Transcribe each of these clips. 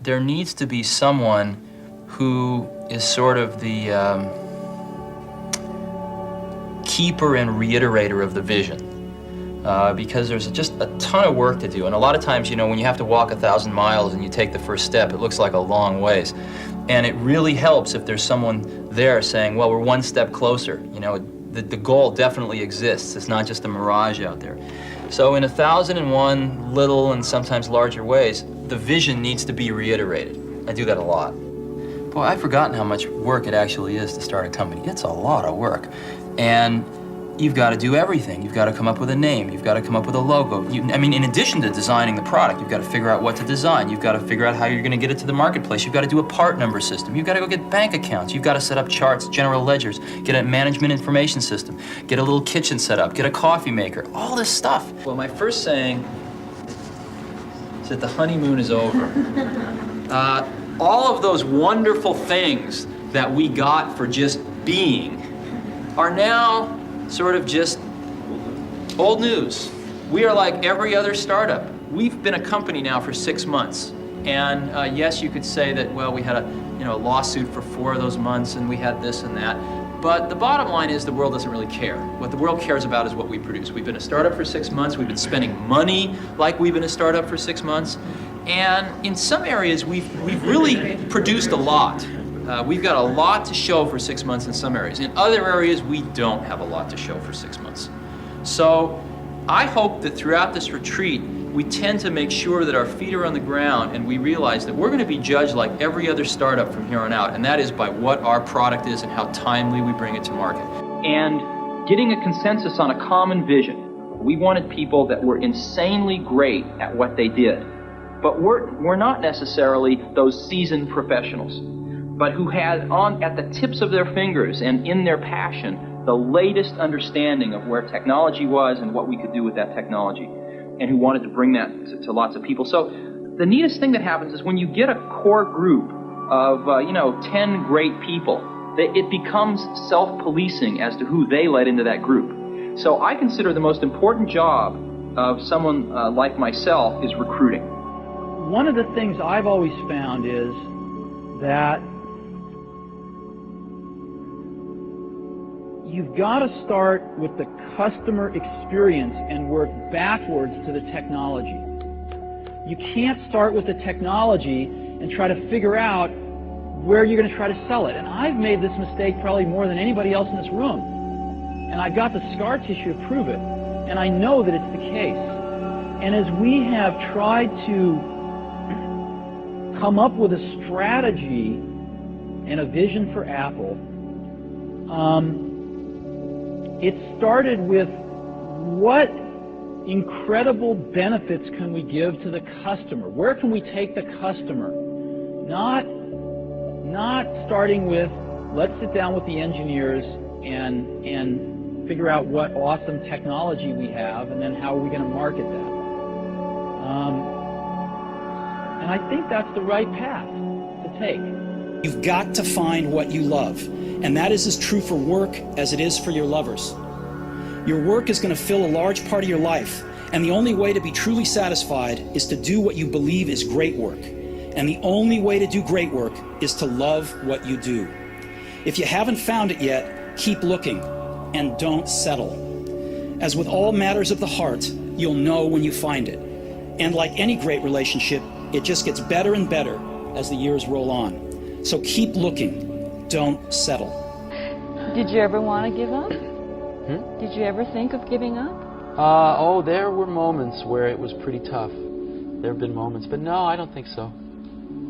there needs to be someone who is sort of the keeper and reiterator of the vision. Because there's just a ton of work to do. And a lot of times, you know, when you have to walk 1,000 miles and you take the first step, it looks like a long ways. And it really helps if there's someone there saying, well, we're one step closer. You know, the goal definitely exists. It's not just a mirage out there. So in 1,001 little and sometimes larger ways, the vision needs to be reiterated. I do that a lot. Boy, I've forgotten how much work it actually is to start a company. It's a lot of work. And you've got to do everything. You've got to come up with a name. You've got to come up with a logo. I mean, in addition to designing the product, you've got to figure out what to design. You've got to figure out how you're going to get it to the marketplace. You've got to do a part number system. You've got to go get bank accounts. You've got to set up charts, general ledgers, get a management information system, get a little kitchen set up, get a coffee maker, all this stuff. Well, my first saying is that the honeymoon is over. All of those wonderful things that we got for just being are now sort of just old news. We are like every other startup. We've been a company now for 6 months. And yes, you could say that, well, we had a lawsuit for 4 of those months and we had this and that. But the bottom line is the world doesn't really care. What the world cares about is what we produce. We've been a startup for 6 months. We've been spending money like we've been a startup for 6 months. And in some areas, we've really produced a lot. We've got a lot to show for 6 months in some areas. In other areas, we don't have a lot to show for 6 months. So I hope that throughout this retreat, we tend to make sure that our feet are on the ground and we realize that we're going to be judged like every other startup from here on out, and that is by what our product is and how timely we bring it to market. And getting a consensus on a common vision. We wanted people that were insanely great at what they did, but we're not necessarily those seasoned professionals, but who had at the tips of their fingers and in their passion the latest understanding of where technology was and what we could do with that technology, and who wanted to bring that to lots of people. So the neatest thing that happens is when you get a core group of 10 great people, it becomes self-policing as to who they let into that group. So I consider the most important job of someone like myself is recruiting. One of the things I've always found is that you've got to start with the customer experience and work backwards to the technology. You can't start with the technology and try to figure out where you're going to try to sell it. And I've made this mistake probably more than anybody else in this room. And I've got the scar tissue to prove it. And I know that it's the case. And as we have tried to come up with a strategy and a vision for Apple, it started with what incredible benefits can we give to the customer? Where can we take the customer? Not starting with, let's sit down with the engineers and figure out what awesome technology we have, and then how are we going to market that. And I think that's the right path to take. You've got to find what you love. And that is as true for work as it is for your lovers. Your work is going to fill a large part of your life, and the only way to be truly satisfied is to do what you believe is great work. And the only way to do great work is to love what you do. If you haven't found it yet, keep looking and don't settle. As with all matters of the heart, you'll know when you find it. And like any great relationship, it just gets better and better as the years roll on. So keep looking. Don't settle. Did you ever want to give up? Did you ever think of giving up? There were moments where it was pretty tough. There have been moments, but no, I don't think so.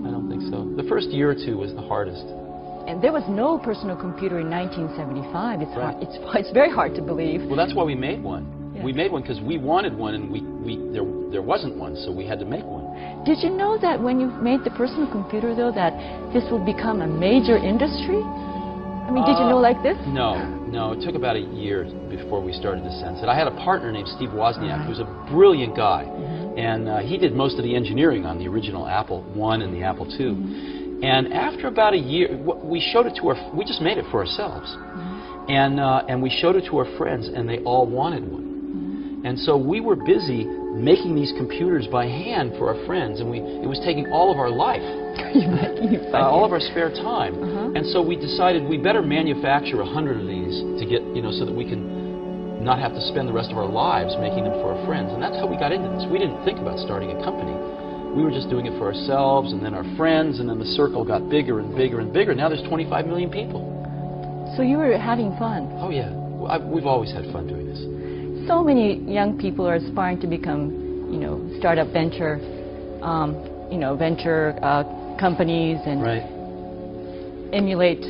I don't think so. The first year or two was the hardest. And there was no personal computer in 1975. It's Right. it's very hard to believe. Well, that's why we made one. Yeah. We made one because we wanted one, and there wasn't one, so we had to make one. Did you know that when you made the personal computer, though, that this will become a major industry? I mean, did you know like this? No. It took about a year before we started to sense it. I had a partner named Steve Wozniak, who's a brilliant guy, and he did most of the engineering on the original Apple I and the Apple II. And after about a year, we showed it to we just made it for ourselves, and we showed it to our friends, and they all wanted one. And so we were busy making these computers by hand for our friends, and it was taking all of our life. you making? All of our spare time. And so we decided we better manufacture 100 of these to get, so that we can not have to spend the rest of our lives making them for our friends. And that's how we got into this. We didn't think about starting a company. We were just doing it for ourselves, and then our friends, and then the circle got bigger and bigger and bigger. Now there's 25 million people. So you were having fun. Oh yeah, we've always had fun doing this. So many young people are aspiring to become, startup venture, venture companies and emulate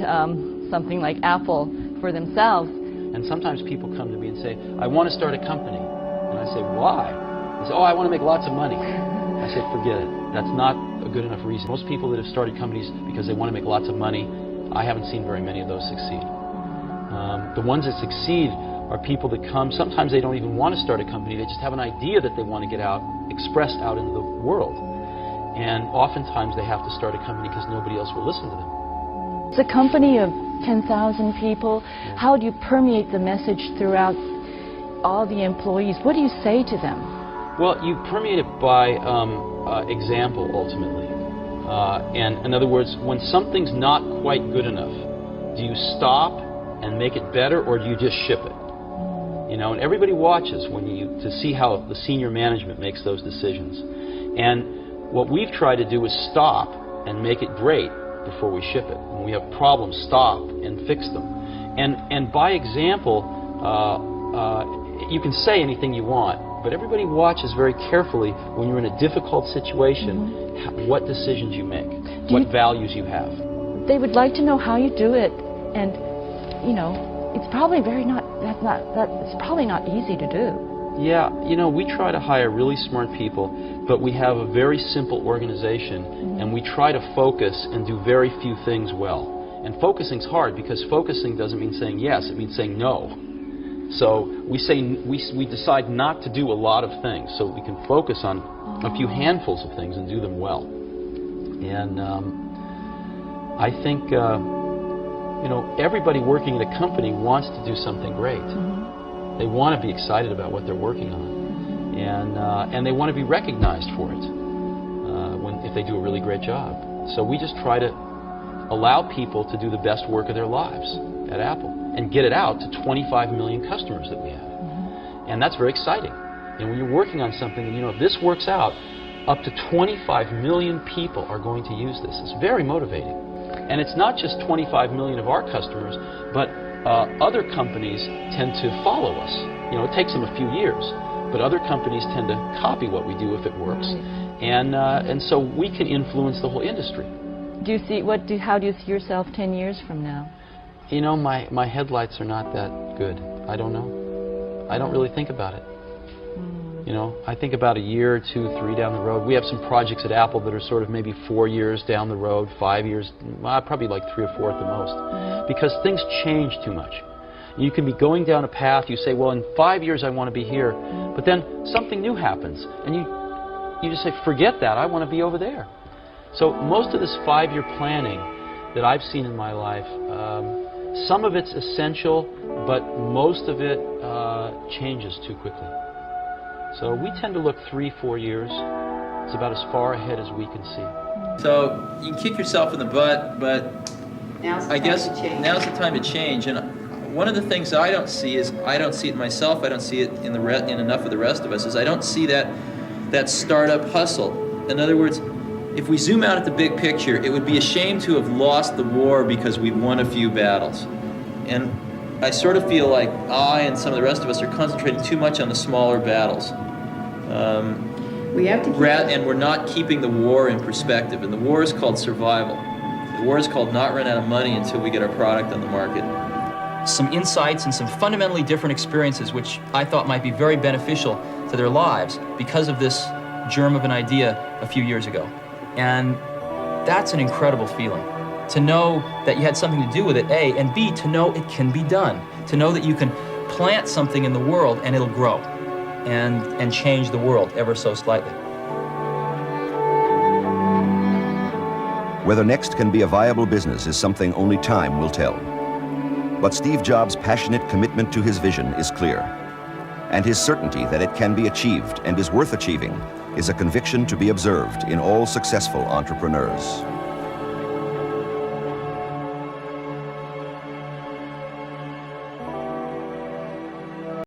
something like Apple for themselves. And sometimes people come to me and say, I want to start a company. And I say, why? They say, oh, I want to make lots of money. I say, forget it. That's not a good enough reason. Most people that have started companies because they want to make lots of money, I haven't seen very many of those succeed. The ones that succeed are people that come, sometimes they don't even want to start a company, they just have an idea that they want to get out, expressed out into the world. And oftentimes they have to start a company because nobody else will listen to them. It's a company of 10,000 people. How do you permeate the message throughout all the employees? What do you say to them? Well, you permeate it by example, ultimately. And in other words, when something's not quite good enough, do you stop and make it better, or do you just ship it? And everybody watches to see how the senior management makes those decisions. And what we've tried to do is stop and make it great before we ship it. When we have problems, stop and fix them. And by example, you can say anything you want, but everybody watches very carefully when you're in a difficult situation, what decisions you make, what values you have. They would like to know how you do it, and it's probably it's probably not easy to do. Yeah, we try to hire really smart people, but we have a very simple organization, and we try to focus and do very few things well. And focusing's hard because focusing doesn't mean saying yes, it means saying no. So we decide not to do a lot of things so we can focus on a few handfuls of things and do them well. And I think everybody working at a company wants to do something great. They want to be excited about what they're working on, and they want to be recognized for it if they do a really great job. So we just try to allow people to do the best work of their lives at Apple and get it out to 25 million customers that we have. And that's very exciting. And when you're working on something, and if this works out, up to 25 million people are going to use this. It's very motivating. And it's not just 25 million of our customers, but other companies tend to follow us. It takes them a few years, but other companies tend to copy what we do if it works. And so we can influence the whole industry. How do you see yourself 10 years from now? My headlights are not that good. I don't know. I don't really think about it. I think about a year, 2, 3 down the road. We have some projects at Apple that are sort of maybe 4 years down the road, 5 years, probably like 3 or 4 at the most, because things change too much. You can be going down a path, you say, well, in 5 years I want to be here, but then something new happens, and you just say, forget that, I want to be over there. So most of this 5-year planning that I've seen in my life, some of it's essential, but most of it changes too quickly. So we tend to look 3, 4 years. It's about as far ahead as we can see. So you can kick yourself in the butt, but I guess now's the time to change. And one of the things I don't see is, I don't see it myself, I don't see it in enough of the rest of us, is I don't see that startup hustle. In other words, if we zoom out at the big picture, it would be a shame to have lost the war because we won a few battles. And I sort of feel like I and some of the rest of us are concentrating too much on the smaller battles. We have to and we're not keeping the war in perspective. And the war is called survival. The war is called not run out of money until we get our product on the market. Some insights and some fundamentally different experiences which I thought might be very beneficial to their lives because of this germ of an idea a few years ago. And that's an incredible feeling. To know that you had something to do with it, A, and B, to know it can be done. To know that you can plant something in the world and it'll grow and change the world ever so slightly. Whether Next can be a viable business is something only time will tell. But Steve Jobs' passionate commitment to his vision is clear. And his certainty that it can be achieved and is worth achieving is a conviction to be observed in all successful entrepreneurs.